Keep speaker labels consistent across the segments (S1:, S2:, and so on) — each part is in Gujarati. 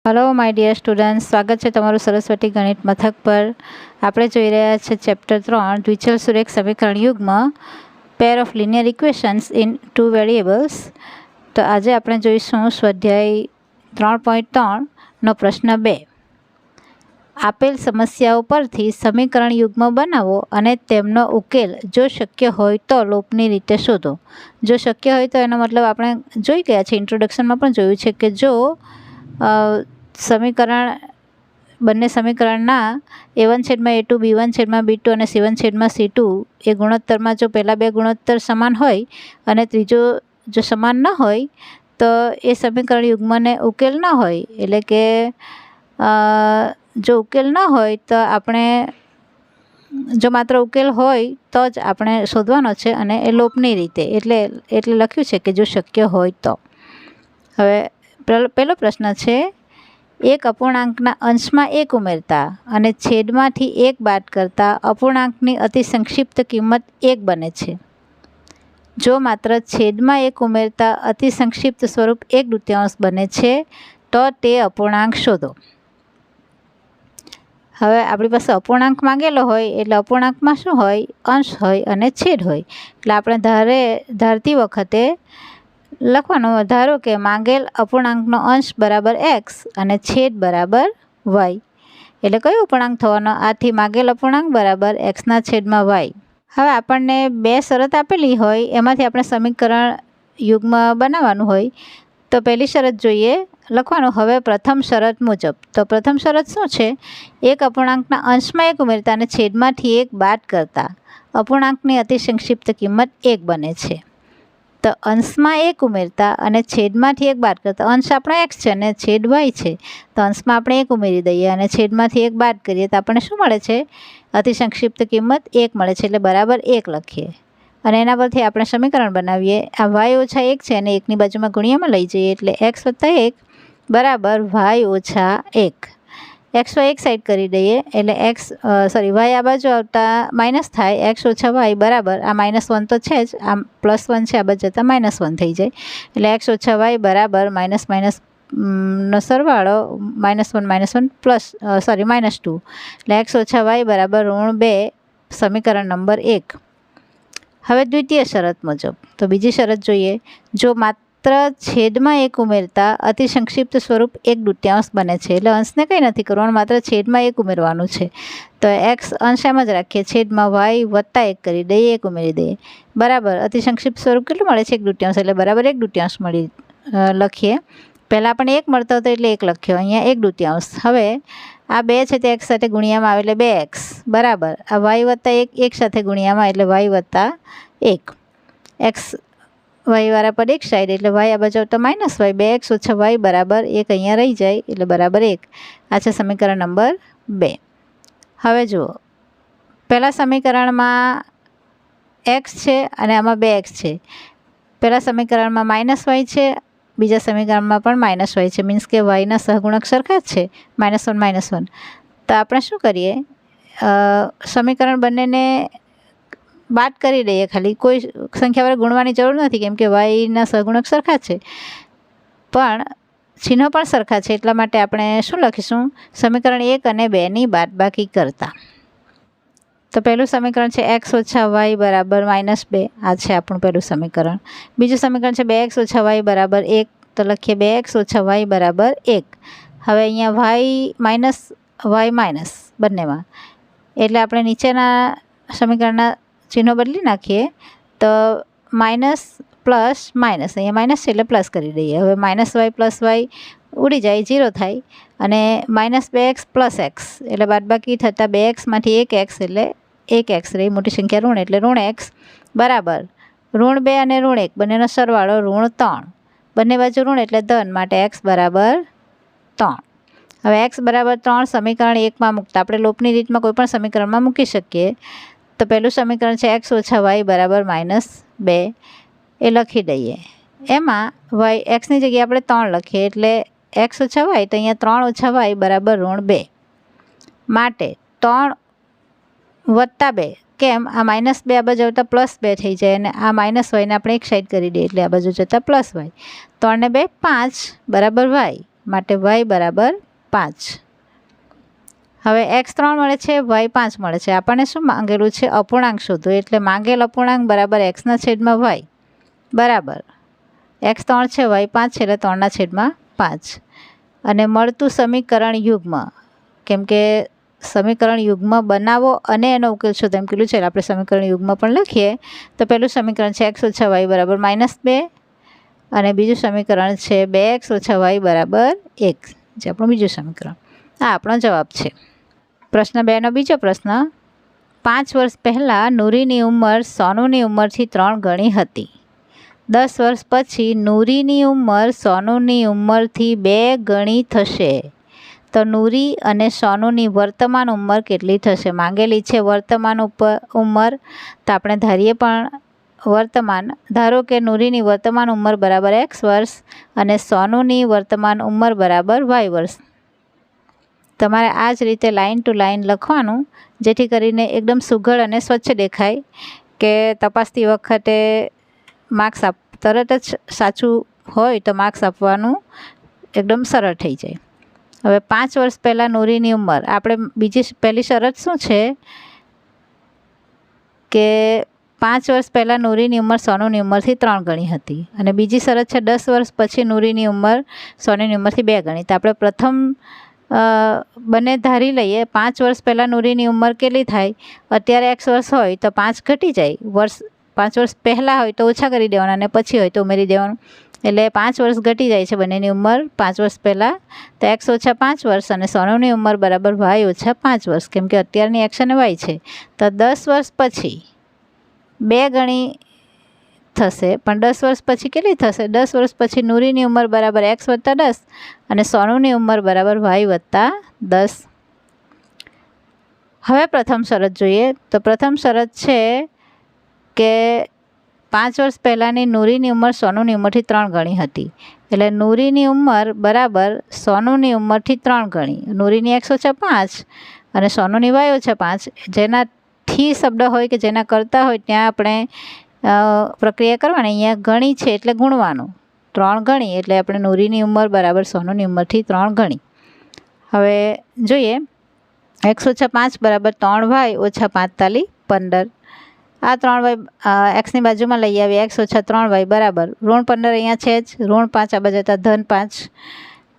S1: हेलो माय डियर स्टूडेंट्स, स्वागत है तमारू सरस्वती गणित मथक पर। આપણે જોઈ રહ્યા છે ચેપ્ટર 3 દ્વિચલ સુરેખ સમીકરણ યુગ્મ pair of linear equations in two variables. તો આજે આપણે જોઈશું સ્વાધ્યાય 3.3 નો પ્રશ્ન 2। આપેલ સમસ્યાઓ પરથી સમીકરણ યુગ્મ બનાવો અને તેમનો ઉકેલ જો શક્ય હોય તો લોપની રીતે શોધો। જો શક્ય હોય તો એનો મતલબ આપણે જોઈ ગયા છે, ઇન્ટ્રોડક્શનમાં પણ જોયું છે કે જો સમીકરણ બંને સમીકરણના a1/a2 b1/b2 અને c1/c2 એ ગુણોત્તરમાં જો પહેલા બે ગુણોત્તર સમાન હોય અને ત્રીજો જો સમાન ન હોય તો એ સમીકરણ યુગ્મને ઉકેલ ન હોય। એટલે કે જો ઉકેલ ન હોય તો આપણે જો માત્ર ઉકેલ હોય તો જ આપણે શોધવાનો છે અને એ લોપની રીતે એટલે લખ્યું છે કે જો શક્ય હોય તો। હવે પહેલો પ્રશ્ન છે, એક અપૂર્ણાંકના અંશમાં 1 ઉમેરતા અને છેદમાંથી 1 બાદ કરતા અપૂર્ણાંકની અતિ સંક્ષિપ્ત કિંમત 1 બને છે। જો માત્ર છેદમાં 1 ઉમેરતા અતિ સંક્ષિપ્ત સ્વરૂપ 1/2 બને છે તો તે અપૂર્ણાંક શોધો। હવે આપણી પાસે અપૂર્ણાંક માંગેલો હોય એટલે અપૂર્ણાંકમાં શું હોય? અંશ હોય અને છેદ હોય। એટલે આપણે ધારતી વખતે લખવાનું, ધારો કે માંગેલ અપૂર્ણાંકનો અંશ બરાબર x અને છેદ બરાબર y। એટલે કયો અપૂર્ણાંક થવાનો? આથી માંગેલ અપૂર્ણાંક બરાબર x/y। હવે આપણને બે શરત આપેલી હોય, એમાંથી આપણે સમીકરણ યુગ્મ બનાવવાનું હોય। તો પહેલી શરત જોઈએ, લખવાનું હવે પ્રથમ શરત મુજબ। તો પ્રથમ શરત શું છે? એક અપૂર્ણાંકના અંશમાં 1 ઉમેરતા અને છેદમાંથી 1 બાદ કરતા અપૂર્ણાંકની અતિ સંક્ષિપ્ત કિંમત 1 બને છે। તો અંશમાં 1 ઉમેરતા અને છેદમાંથી 1 બાદ કરતા, અંશ આપણો x છે અને છેદ y છે, તો અંશમાં આપણે 1 ઉમેરી દઈએ અને છેદમાંથી 1 બાદ કરીએ તો આપણને શું મળે છે? અતિ સંક્ષિપ્ત કિંમત 1 મળે છે, એટલે બરાબર 1 લખીએ અને એના પરથી આપણે સમીકરણ બનાવીએ। આ y - 1 છે અને 1ની બાજુમાં ગુણ્યામાં લઈ જઈએ એટલે x + 1 બરાબર y - 1। x એક સાઈડ કરી દઈએ એટલે y આ બાજુ આવતા માઇનસ થાય, x - y બરાબર આ -1 તો છે જ, આમ +1 છે, આ બાજુ જતાં -1 થઈ જાય એટલે x - y બરાબર નો સરવાળો -1 -2 એટલે x - y બરાબર -2 સમીકરણ નંબર 1। હવે દ્વિતીય શરત મુજબ, તો બીજી શરત જોઈએ, જો માત્ર છેદમાં 1 ઉમેરતા અતિ સંક્ષિપ્ત સ્વરૂપ 1/2 બને છે। એટલે અંશને કંઈ નથી કરવાનું, માત્ર છેદમાં 1 ઉમેરવાનું છે। તો x અંશ એમ જ રાખીએ, છેદમાં y + 1 કરી દઈએ, 1 ઉમેરી દઈએ બરાબર અતિ સંક્ષિપ્ત સ્વરૂપ કેટલું મળે છે? 1/2 એટલે બરાબર 1/2 લખીએ। પહેલાં આપણને 1 મળતો હતો એટલે 1 લખ્યો, અહીંયા 1/2। હવે આ 2 છે તે x સાથે ગુણ્યામાં આવે એટલે 2x બરાબર આ y + 1 એક સાથે ગુણ્યામાં એટલે y + 1, x y વાળા પર એક સાઈડ એટલે y આ બાજુ આવતા -y, 2x - y બરાબર 1 અહીંયા રહી જાય એટલે બરાબર 1। આ છે સમીકરણ નંબર 2। હવે જુઓ, પહેલાં સમીકરણમાં x છે અને આમાં 2x છે। પહેલાં સમીકરણમાં -y છે, બીજા સમીકરણમાં પણ -y છે, મીન્સ કે yના સહગુણક સરખા જ છે, -1 તો આપણે શું કરીએ? સમીકરણ બંનેને બાદ કરી દઈએ, ખાલી કોઈ સંખ્યા વડે ગુણવાની જરૂર નથી કેમ કે yના સહગુણક સરખા છે પણ ચિહ્નો પણ સરખા છે, એટલા માટે આપણે શું લખીશું? સમીકરણ 1 અને 2ની બાદબાકી કરતા। તો પહેલું સમીકરણ છે x - y બરાબર -2, આ છે આપણું પહેલું સમીકરણ। બીજું સમીકરણ છે 2x - y બરાબર 1, તો લખીએ 2x - y બરાબર 1। હવે અહીંયા y બંનેમાં એટલે આપણે નીચેના સમીકરણના ચિહ્નો બદલી નાખીએ તો માઇનસ પ્લસ માઇનસ, અહીંયા માઇનસ છે એટલે પ્લસ કરી દઈએ। હવે -y + y ઉડી જાય, 0 થાય અને -2x + x એટલે બાદબાકી થતાં 2xમાંથી 1x એટલે 1x રહી, મોટી સંખ્યા ઋણ એટલે ઋણ x બરાબર -2 અને -1 બંનેનો સરવાળો -3, બંને બાજુ ઋણ એટલે ધન, માટે x બરાબર 3। હવે x બરાબર 3 સમીકરણ 1માં મૂકતા આપણે લોપની રીતમાં કોઈ પણ સમીકરણમાં મૂકી શકીએ। તો પહેલું સમીકરણ છે x - y બરાબર -2 એ લખી દઈએ। એમાં xની જગ્યાએ આપણે 3 લખીએ એટલે x - y તો અહીંયા 3 - y બરાબર -2, માટે 3 + 2 કેમ? આ -2 આ બાજુ આવતા +2 થઈ જાય અને આ -y ને આપણે એક સાઈડ કરી દઈએ એટલે આ બાજુ જતાં +y, 3 ને 2 5 બરાબર y માટે y બરાબર 5. હવે x3 મળે છે, y5 મળે છે. આપણને શું માંગેલું છે? અપૂર્ણાંક શોધો. એટલે માંગેલ અપૂર્ણાંક બરાબર x/y બરાબર x3 છે, y5 છે, એટલે 3/5. અને મળતું સમીકરણ યુગ્મ, કેમ કે સમીકરણ યુગ્મ બનાવો અને એનો ઉકેલ શોધો એમ કીધું છે. આપણે સમીકરણ યુગ્મ પણ લખીએ. તો પહેલું સમીકરણ છે x - y બરાબર -2 અને બીજું સમીકરણ છે 2x - y બરાબર 1, જે આપણું બીજું સમીકરણ. આ આપણો જવાબ છે. પ્રશ્ન 2નો બીજો પ્રશ્ન. 5 વર્ષ પહેલાં નૂરીની ઉંમર સોનુની ઉંમરથી 3 ગણી હતી. 10 વર્ષ પછી નૂરીની ઉંમર સોનુની ઉંમરથી 2 ગણી થશે. તો નૂરી અને સોનુની વર્તમાન ઉંમર કેટલી થશે? માંગેલી છે વર્તમાન ઉંમર. તો આપણે ધારીએ પણ વર્તમાન. ધારો કે નૂરીની વર્તમાન ઉંમર બરાબર x વર્ષ અને સોનુની વર્તમાન ઉંમર બરાબર y વર્ષ. તમારે આ જ રીતે લાઇન ટુ લાઇન લખવાનું, જેથી કરીને એકદમ સુઘડ અને સ્વચ્છ દેખાય, કે તપાસતી વખતે માર્ક્સ તરત જ સાચું હોય તો માર્ક્સ આપવાનું એકદમ સરળ થઈ જાય. હવે 5 વર્ષ પહેલાં નૂરીની ઉંમર, આપણે પહેલી શરત શું છે કે 5 વર્ષ પહેલાં નૂરીની ઉંમર સોનુની ઉંમરથી 3 ગણી હતી. અને બીજી શરત છે 10 વર્ષ પછી નૂરીની ઉંમર સોનુની ઉંમરથી 2 ગણી. તો આપણે પ્રથમ બંને ધારી લઈએ. 5 વર્ષ પહેલાં નૂરીની ઉંમર કેટલી થાય? અત્યારે x વર્ષ હોય તો 5 ઘટી જાય. 5 વર્ષ પહેલાં હોય તો ઓછા કરી દેવાના અને પછી હોય તો ઉમેરી દેવાનું. એટલે 5 વર્ષ ઘટી જાય છે બંનેની ઉંમર 5 વર્ષ પહેલાં. તો x - 5 વર્ષ અને સોનુની ઉંમર બરાબર y - 5 વર્ષ, કેમ કે અત્યારની x અને y છે. તો 10 વર્ષ પછી 2 ગણી થશે. પણ 10 વર્ષ પછી કેટલી થશે? 10 વર્ષ પછી નૂરીની ઉંમર બરાબર x + 10 અને સોનુની ઉંમર બરાબર y + 10. હવે પ્રથમ શરત જોઈએ. તો પ્રથમ શરત છે કે 5 વર્ષ પહેલાંની નૂરીની ઉંમર સોનુની ઉંમરથી 3 ગણી હતી. એટલે નૂરીની ઉંમર બરાબર સોનુની ઉંમરથી 3 ગણી. નૂરીની x - 5 અને સોનુની y - 5. જેનાથી શબ્દ હોય કે જેના કરતા હોય ત્યાં આપણે પ્રક્રિયા કરવાની. અહીંયા ગણી છે એટલે ગુણવાનું. 3 ગણી એટલે આપણે નૂરીની ઉંમર બરાબર સોનુની ઉંમરથી 3 ગણી. હવે જોઈએ. x - 5 બરાબર 3y - 45 15. આ 3y xની બાજુમાં લઈ આવીએ. x - 3y બરાબર -15 અહીંયા છે જ, -5 આ બાજુ હતા -5.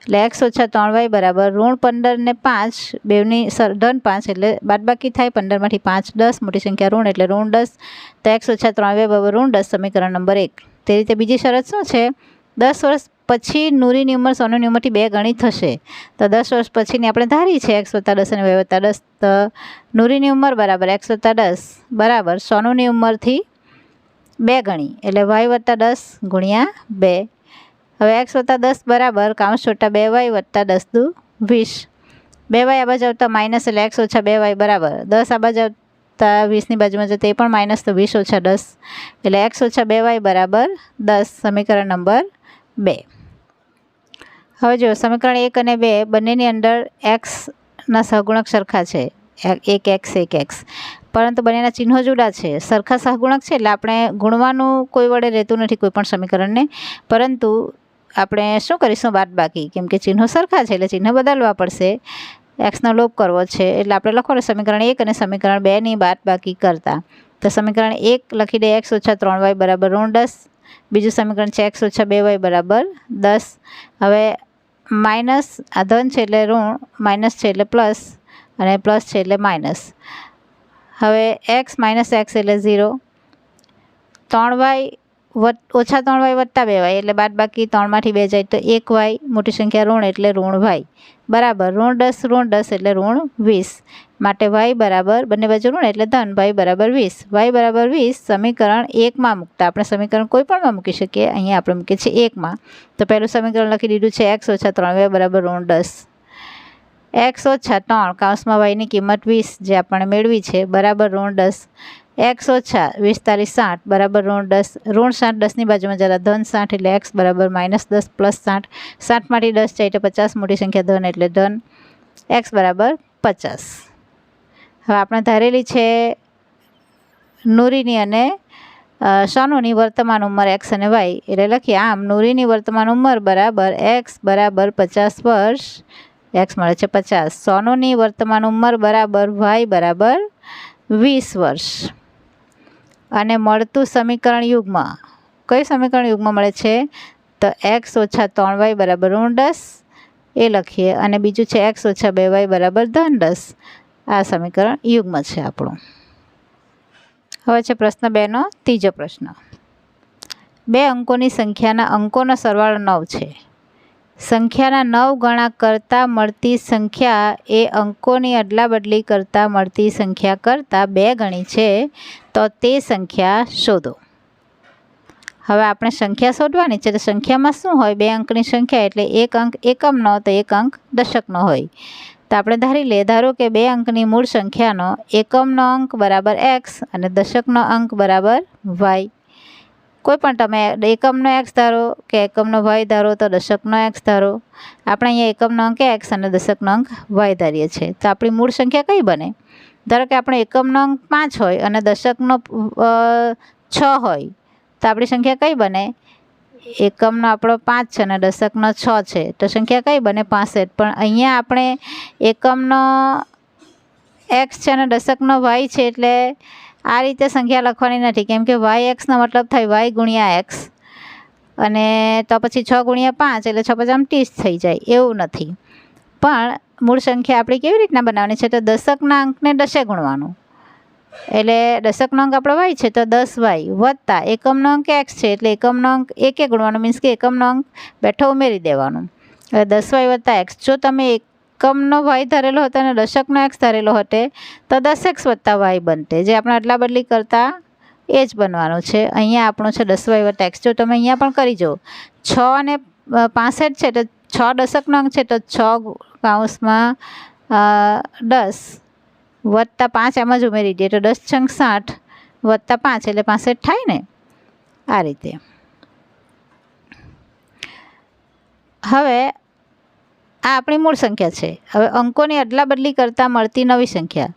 S1: એટલે x - 3y બરાબર -15 ને 5 બેવની -5 એટલે બાદબાકી થાય. 15માંથી 5 10, મોટી સંખ્યા ઋણ એટલે -10. તો x - 3y બરાબર -10, સમીકરણ નંબર 1. તે રીતે બીજી શરત શું છે? 10 વર્ષ પછી નૂરીની ઉંમર સોનુની ઉંમરથી 2 ગણી થશે. તો 10 વર્ષ પછીની આપણે ધારી છે x + 10 અને y + 10. તો નૂરીની ઉંમર બરાબર x + 10 બરાબર સોનુની ઉંમરથી 2 ગણી એટલે y + 10 ગુણ્યા 2. હવે x + 10 બરાબર કૌંસ છોટા 2y + 10 દુ 20. 2y આ બાજુ આવતા માઇનસ એટલે x - 2y બરાબર 10 આ બાજુ આવતા 20ની બાજુમાં જતા એ પણ માઇનસ, તો 20 - 10 એટલે x - 2y બરાબર 10, સમીકરણ નંબર 2. હવે જો સમીકરણ 1 અને 2 બંનેની અંદર xના સહગુણક સરખા છે, 1x 1x, પરંતુ બંનેના ચિહ્નો જુદા છે. સરખા સહગુણક છે એટલે આપણે ગુણવાનું કોઈ વડે રહેતું નથી કોઈ પણ સમીકરણને, પરંતુ આપણે શું કરીશું? બાદબાકી, કેમ કે ચિહ્નો સરખા છે એટલે ચિહ્ન બદલવા પડશે. એક્સનો લોપ કરવો છે એટલે આપણે લખવાનું સમીકરણ 1 અને સમીકરણ 2ની બાદબાકી કરતા. તો સમીકરણ 1 લખી દે x - 3y બરાબર -10. બીજું સમીકરણ છે x - 2y બરાબર 10. હવે માઇનસ, આ ધન છે એટલે ઋણ, માઇનસ છે એટલે પ્લસ અને પ્લસ છે એટલે માઇનસ. હવે x - x એટલે 0. 3y ઓછા 3y વત્તા 2y એટલે બાદબાકી 3માંથી 2 જાય તો 1y, મોટી સંખ્યા ઋણ એટલે ઋણ y બરાબર -10 એટલે -20. માટે y બરાબર બંને બાજુ ઋણ એટલે ધન, y બરાબર 20. y બરાબર 20 સમીકરણ 1માં મૂકતા. આપણે સમીકરણ કોઈ પણમાં મૂકી શકીએ. અહીંયા આપણે મૂકીએ છીએ 1માં. તો પહેલું સમીકરણ લખી દીધું છે x - 3y બરાબર -10. x - 3 કૌંસમાં yની કિંમત 20 જે આપણે મેળવી છે બરાબર -10. x - 20 * 60 બરાબર -10. -60 10ની બાજુમાં જરા ધન 60 એટલે x બરાબર -10 + 60. 60માંથી 10 જાય તો 50, મોટી સંખ્યા ધન એટલે ધન, x બરાબર 50. હવે આપણે ધારેલી છે નૂરીની અને સોનુની વર્તમાન ઉંમર એક્સ અને વાય, એટલે લખીએ આમ નૂરીની વર્તમાન ઉંમર બરાબર એક્સ બરાબર 50 વર્ષ, એક્સ મળે છે 50. સોનુની વર્તમાન ઉંમર બરાબર વાય બરાબર 20 વર્ષ. અને મળતું સમીકરણ યુગ્મ, કયું સમીકરણ યુગ્મ મળે છે? તો એક્સ ઓછા 3y બરાબર -10 એ લખીએ, અને બીજું છે એક્સ ઓછા 2y બરાબર -10. આ સમીકરણ યુગ્મ છે આપણું. હવે છે પ્રશ્ન 2નો ત્રીજો પ્રશ્ન. 2 અંકોની સંખ્યાના અંકોનો સરવાળો 9 છે. સંખ્યાના 9 ગણા કરતાં મળતી સંખ્યા એ અંકોની અદલાબદલી કરતાં મળતી સંખ્યા કરતાં 2 ગણી છે, તો તે સંખ્યા શોધો. હવે આપણે સંખ્યા શોધવાની છે, તો સંખ્યામાં શું હોય? 2 અંકની સંખ્યા એટલે એક અંક એકમનો તો એક અંક દશકનો હોય. તો આપણે ધારી લઈએ, ધારો કે 2 અંકની મૂળ સંખ્યાનો એકમનો અંક બરાબર એક્સ અને દશકનો અંક બરાબર વાય. કોઈ પણ તમે એકમનો એક્સ ધારો કે એકમનો વાય ધારો તો દશકનો એક્સ ધારો. આપણે અહીંયા એકમનો અંક એક્સ અને દશકનો અંક વાય ધારીએ છીએ, તો આપણી મૂળ સંખ્યા કઈ બને? ધારો કે આપણે એકમનો અંક 5 હોય અને દશકનો 6 હોય, તો આપણી સંખ્યા કઈ બને? એકમનો આપણો 5 છે અને દશકનો 6 છે, તો સંખ્યા કઈ બને? 65. પણ અહીંયા આપણે એકમનો એક્સ છે અને દશકનો વાય છે, એટલે આ રીતે સંખ્યા લખવાની નથી, કેમ કે વાય એક્સનો મતલબ થાય વાય ગુણ્યા એક્સ, અને તો પછી 6 ગુણ્યા 5 એટલે 6 × 30 થઈ જાય, એવું નથી. પણ મૂળ સંખ્યા આપણી કેવી રીતના બનાવવાની છે? તો દશકના અંકને દશે ગુણવાનું, એટલે દશકનો અંક આપણો વાય છે તો 10y વત્તા એકમનો અંક એક્સ છે એટલે એકમનો અંક એકે ગુણવાનું, મીન્સ કે એકમનો અંક બેઠો ઉમેરી દેવાનું. એટલે 10y વત્તા એક્સ. જો તમે એકમનો વાય ધારેલો હતો અને દશકનો એક્સ ધારેલો હતો તો 10x વત્તા વાય બનતે, જે આપણે અદલા બદલી કરતાં એ જ બનવાનું છે. અહીંયા આપણું છે 10y વત્તા એક્સ. જો તમે અહીંયા પણ કરી જુઓ, 6 અને 65 છે તો 6 દશકનો અંક છે તો 6 કૌંસમાં 10 વત્તા 5 એમ જ ઉમેરી દઈએ તો 10 × 60 વત્તા 5 એટલે 65 થાય ને, આ રીતે. હવે આ આપણી મૂળ સંખ્યા છે. હવે અંકોની અદલા બદલી કરતાં મળતી નવી સંખ્યા,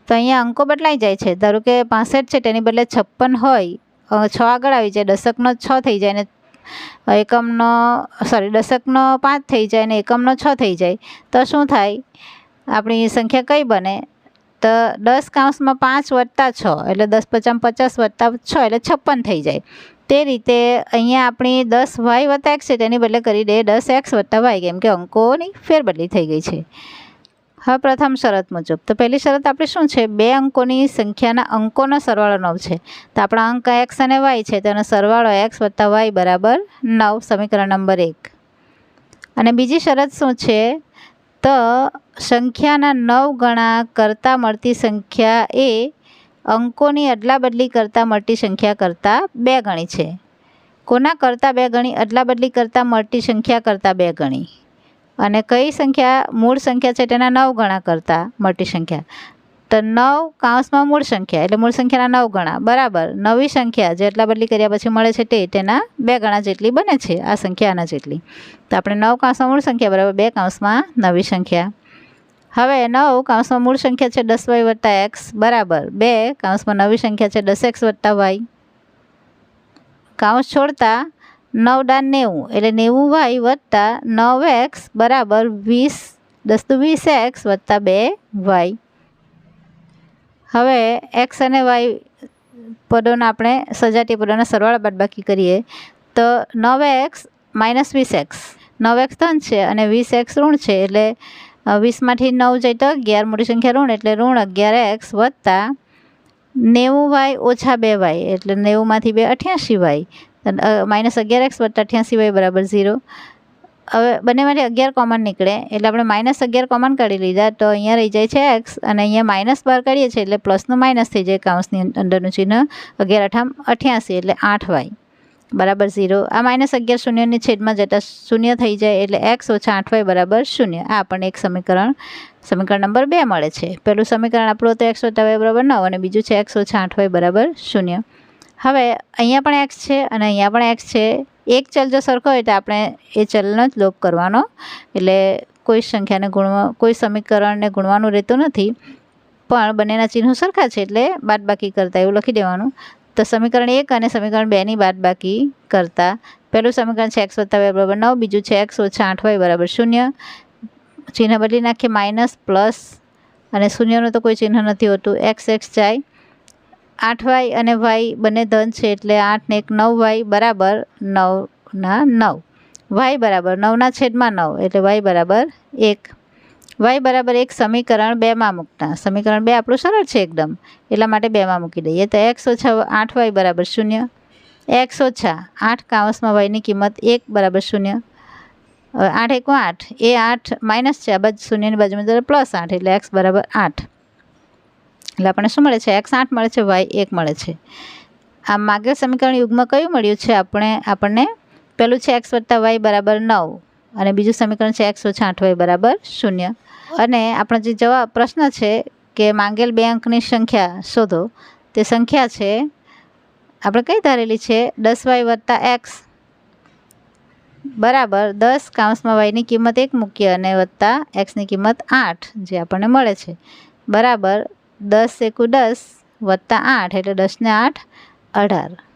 S1: તો અહીંયા અંકો બદલાઈ જાય છે. ધારો કે 65 છે તેની બદલે 56 હોય, 6 આગળ આવી જાય, દશકનો 6 થઈ જાય ને દશકનો 5 થઈ જાય ને એકમનો 6 થઈ જાય, તો શું થાય? આપણી સંખ્યા કઈ બને? તો 10 કૌંસમાં 5 વત્તા 6 એટલે 10 × 50 વત્તા 6 એટલે 56 થઈ જાય. તે રીતે અહીંયા આપણી 10y વત્તા એક્સ છે તેની બદલે કરી દઈએ 10x વત્તા વાય, કેમ કે અંકોની ફેરબદલી થઈ ગઈ છે. હવે પ્રથમ શરત મુજબ, તો પહેલી શરત આપણી શું છે? 2 અંકોની સંખ્યાના અંકોનો સરવાળો 9 છે, તો આપણા અંક એક્સ અને વાય છે તેનો સરવાળો એક્સ વત્તા વાય બરાબર 9, સમીકરણ નંબર 1. અને બીજી શરત શું છે? તો સંખ્યાના 9 ગણા કરતાં મળતી સંખ્યા એ અંકોની અદલા બદલી કરતાં મળતી સંખ્યા કરતાં 2 ગણી છે. કોના કરતાં 2 ગણી? અદલા બદલી કરતાં મળતી સંખ્યા કરતાં 2 ગણી. અને કઈ સંખ્યા? મૂળ સંખ્યા છે તેના 9 ગણા કરતાં મળતી સંખ્યા. તો 9 કૌંસમાં મૂળ સંખ્યા એટલે મૂળ સંખ્યાના 9 ગણા બરાબર નવી સંખ્યા જે અદલા બદલી કર્યા પછી મળે છે તેના 2 ગણા જેટલી બને છે આ સંખ્યા આના જેટલી. તો આપણે 9 કૌંસમાં મૂળ સંખ્યા બરાબર 2 કૌંસમાં નવી સંખ્યા. હવે 9 કૌંસમાં મૂળ સંખ્યા છે 10y વત્તા એક્સ બરાબર 2 કૌંસમાં નવી સંખ્યા છે 10x વત્તા વાય. કૌંસ છોડતા 9 × 90 એટલે 90y વત્તા 9x બરાબર 20 10 × 20x વત્તા 2y. હવે એક્સ અને વાય પદોના આપણે સજાતીય પદોના સરવાળા બાદબાકી કરીએ તો 9x - 20x, 9x ધન છે અને 20x ઋણ છે, એટલે 20માંથી 9 જાય તો 11, મોટી સંખ્યા ઋણ એટલે ઋણ 11x વત્તા 90y ઓછા 2y એટલે 90માંથી 2 88y, -11x વત્તા 88y બરાબર 0. હવે બંનેમાંથી 11 કોમન નીકળે એટલે આપણે -11 કોમન કાઢી લીધા, તો અહીંયા રહી જાય છે એક્સ અને અહીંયા માઇનસ બહાર કાઢીએ છીએ એટલે પ્લસનું માઇનસ થઈ જાય કૌંસની અંદરનું ચિહ્ન. 11 × 8 88 એટલે 8y બરાબર 0. આ -11 શૂન્યની છેદમાં જતાં શૂન્ય થઈ જાય એટલે x ઓછા 8y બરાબર 0. આ આપણને એક સમીકરણ નંબર 2 મળે છે. પહેલું સમીકરણ આપણું હતું x વત્તા y બરાબર 9 અને બીજું છે x ઓછા 8y બરાબર 0. હવે અહીંયા પણ x છે અને અહીંયા પણ x છે. એક ચલ જો સરખો હોય તો આપણે એ ચલનો જ લોપ કરવાનો, એટલે કોઈ સંખ્યાને કોઈ સમીકરણને ગુણવાનું રહેતું નથી, પણ બંનેના ચિહ્નો સરખા છે એટલે બાદબાકી કરતાં એવું લખી દેવાનું. તો સમીકરણ 1 અને સમીકરણ 2ની બાદબાકી કરતાં પહેલું સમીકરણ છે x + y = 9, બીજું છે x - 8y = 0. ચિહ્ન બદલી નાખીએ, માઇનસ પ્લસ અને શૂન્યનું તો કોઈ ચિહ્ન નથી હોતું. x જાય, 8y અને y બંને ધન છે એટલે 8 ને 1 9y બરાબર 9 ના 9. y બરાબર 9/9 એટલે y બરાબર 1. y બરાબર 1 સમીકરણ 2માં મૂકતા. સમીકરણ 2 આપણું સરળ છે એકદમ, એટલા માટે 2માં મૂકી દઈએ. તો x - 8y = 0. x - 8 y ની કિંમત 1 = 0. 8 × 1 = 8. એ 8 માઇનસ છે, આ બાજુ શૂન્યની બાજુમાં +8 એટલે x બરાબર 8. એટલે આપણને શું મળે છે? x 8 મળે છે, y 1 મળે છે. આ માગેલ સમીકરણ યુગ્મ કયું મળ્યું છે? આપણને પહેલું છે x + y = 9 અને બીજું સમીકરણ છે x - 8y = 0. અને આપણો જે પ્રશ્ન છે કે માંગેલ 2 અંકની સંખ્યા શોધો, તે સંખ્યા છે આપણે કઈ ધારેલી છે? 10y + x બરાબર 10 y ની કિંમત 1 મૂકીએ અને વત્તા x ની કિંમત 8 જે આપણને મળે છે બરાબર 10 × 10 + 8 એટલે 10 ને 8 18.